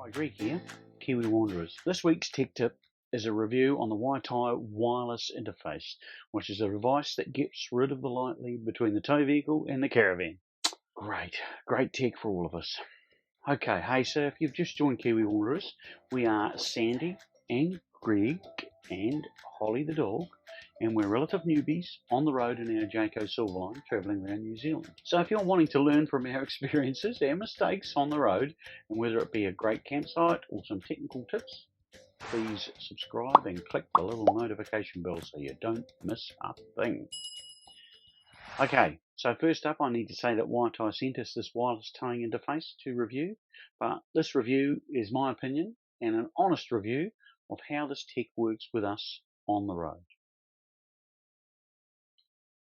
Hi, Greg here, Kiwi Wanderers. This week's tech tip is a review on the Waitai Wireless Interface, which is a device that gets rid of the light lead between the tow vehicle and the caravan. Great tech for all of us. Okay, hey, so if you've just joined Kiwi Wanderers, we are Sandy and Greg and Holly the dog, and we're relative newbies on the road in our Jayco Silverline travelling around New Zealand. So if you're wanting to learn from our experiences, our mistakes on the road, and whether it be a great campsite or some technical tips, please subscribe and click the little notification bell so you don't miss a thing. Okay, so first up I need to say that Waitai sent us this wireless towing interface to review, but this review is my opinion and an honest review of how this tech works with us on the road.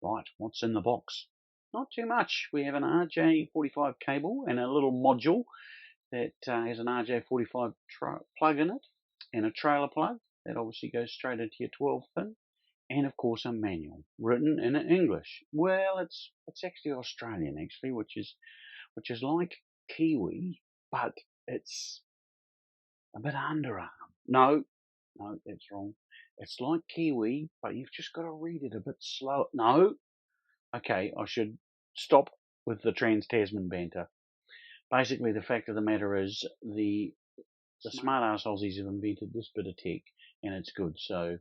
Right, what's in the box? Not too much. We have an RJ45 cable and a little module that has an RJ45 plug in it and a trailer plug that obviously goes straight into your 12-pin, and of course a manual written in English. Well, it's actually Australian actually, which is like Kiwi, but it's a bit underarm. No, that's wrong. It's like Kiwi, but you've just got to read it a bit slow. No. Okay, I should stop with the trans-Tasman banter. Basically, the fact of the matter is the smart arse Aussies have invented this bit of tech, and it's good, so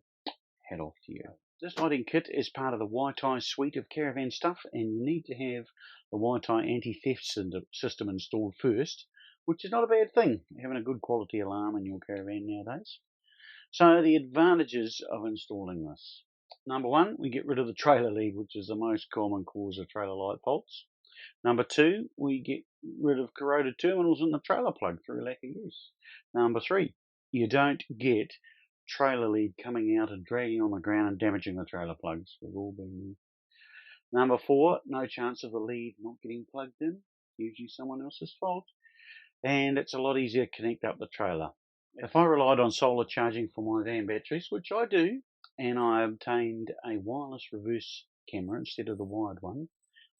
hat off to you. This lighting kit is part of the Waitai suite of caravan stuff, and you need to have the Waitai anti-theft system installed first, which is not a bad thing, having a good quality alarm in your caravan nowadays. So the advantages of installing this. Number one, we get rid of the trailer lead, which is the most common cause of trailer light faults. Number two, we get rid of corroded terminals in the trailer plug through lack of use. Number three, you don't get trailer lead coming out and dragging on the ground and damaging the trailer plugs. We've all been there. Number four, no chance of the lead not getting plugged in, usually someone else's fault. And it's a lot easier to connect up the trailer. If I relied on solar charging for my van batteries, which I do, and I obtained a wireless reverse camera instead of the wired one,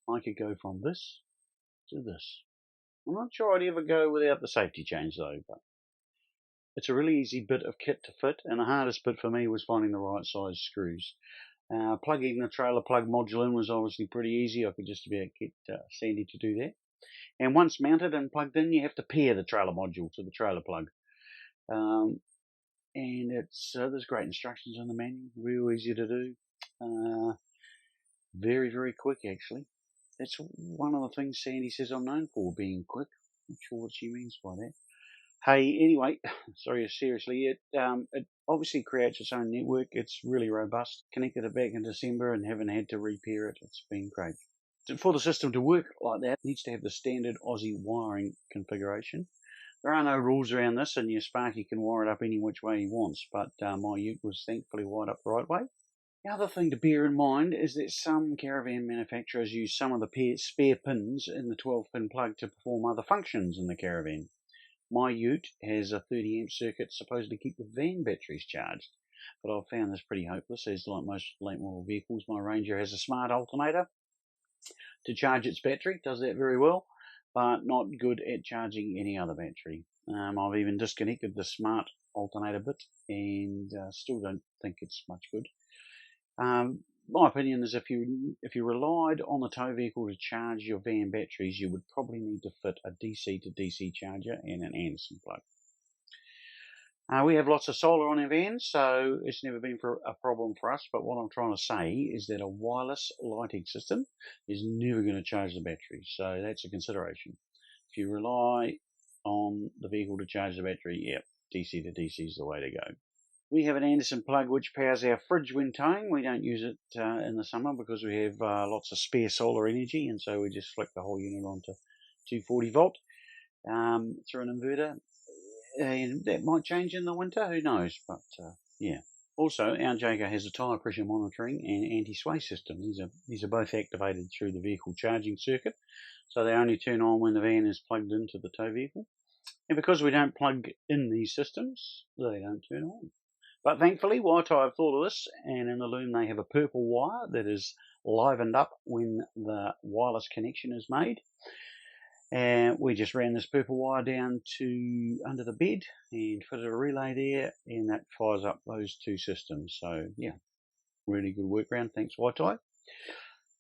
I could go from this to this. I'm not sure I'd ever go without the safety chains though, but it's a really easy bit of kit to fit, and the hardest bit for me was finding the right size screws. Plugging the trailer plug module in was obviously pretty easy. I could just about get Sandy to do that. And once mounted and plugged in, you have to pair the trailer module to the trailer plug. And there's great instructions on the manual, real easy to do, very, very quick actually. That's one of the things Sandy says I'm known for, being quick. Not sure what she means by that. Hey, anyway, sorry, seriously, it obviously creates its own network. It's really robust. Connected it back in December and haven't had to repair it. It's been great. For the system to work like that, it needs to have the standard Aussie wiring configuration. There are no rules around this, and your Sparky can wire it up any which way he wants, but my ute was thankfully wired up the right way. The other thing to bear in mind is that some caravan manufacturers use some of the spare pins in the 12-pin plug to perform other functions in the caravan. My ute has a 30 amp circuit supposed to keep the van batteries charged, but I've found this pretty hopeless, as like most late model vehicles, my Ranger has a smart alternator to charge its battery. Does that very well, but not good at charging any other battery. I've even disconnected the smart alternator bit and still don't think it's much good. My opinion is if you relied on the tow vehicle to charge your van batteries, you would probably need to fit a DC to DC charger and an Anderson plug. We have lots of solar on our vans, so it's never been a problem for us, but what I'm trying to say is that a wireless lighting system is never going to charge the batteries, so that's a consideration. If you rely on the vehicle to charge the battery, yeah, DC to DC is the way to go. We have an Anderson plug which powers our fridge when towing. We don't use it in the summer because we have lots of spare solar energy, and so we just flick the whole unit onto 240 volt through an inverter. And that might change in the winter, who knows, but yeah. Also, our Jayco has a tyre pressure monitoring and anti-sway system. These are both activated through the vehicle charging circuit, so they only turn on when the van is plugged into the tow vehicle. And because we don't plug in these systems, they don't turn on. But thankfully, Waitai have thought of this, and in the loom they have a purple wire that is livened up when the wireless connection is made. And we just ran this purple wire down to under the bed and fitted a relay there, and that fires up those two systems. So yeah, really good workaround. Thanks, Waitai.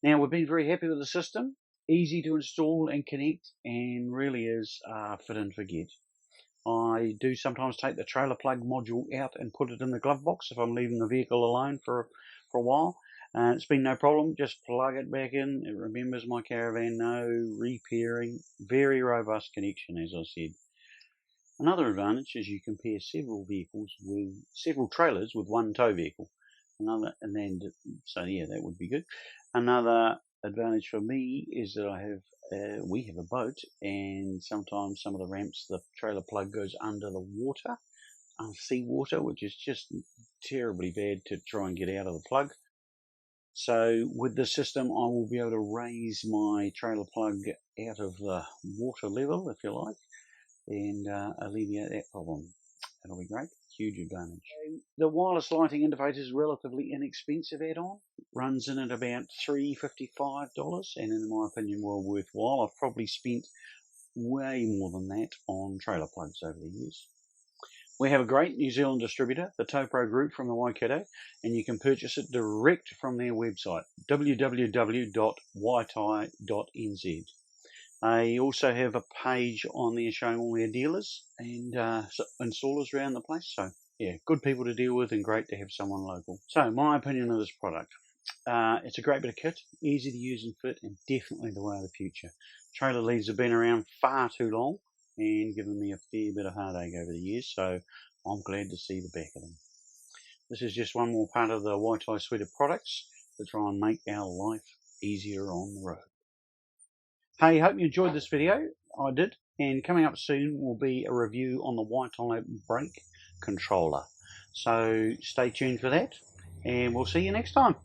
Now, we've been very happy with the system. Easy to install and connect, and really is fit and forget. I do sometimes take the trailer plug module out and put it in the glove box if I'm leaving the vehicle alone for a while. It's been no problem. Just plug it back in. It remembers my caravan. No repairing. Very robust connection, as I said. Another advantage is you can pair several trailers with one tow vehicle. So yeah, that would be good. Another advantage for me is that we have a boat, and sometimes some of the ramps, the trailer plug goes under the water, seawater, which is just terribly bad to try and get out of the plug. So with the system, I will be able to raise my trailer plug out of the water level, if you like, and alleviate that problem. That'll be great. Huge advantage. The wireless lighting interface is relatively inexpensive add-on. Runs in at about $355, and in my opinion, well worthwhile. I've probably spent way more than that on trailer plugs over the years. We have a great New Zealand distributor, the TowPro Group from the Waikato, and you can purchase it direct from their website, www.waitai.nz. They also have a page on there showing all their dealers and installers around the place. So yeah, good people to deal with and great to have someone local. So my opinion of this product. It's a great bit of kit, easy to use and fit, and definitely the way of the future. Trailer leads have been around far too long and given me a fair bit of heartache over the years, so I'm glad to see the back of them. This is just one more part of the Waitai suite of products to try and make our life easier on the road. Hey, hope you enjoyed this video. I did. And coming up soon will be a review on the Waitai brake controller. So stay tuned for that, and we'll see you next time.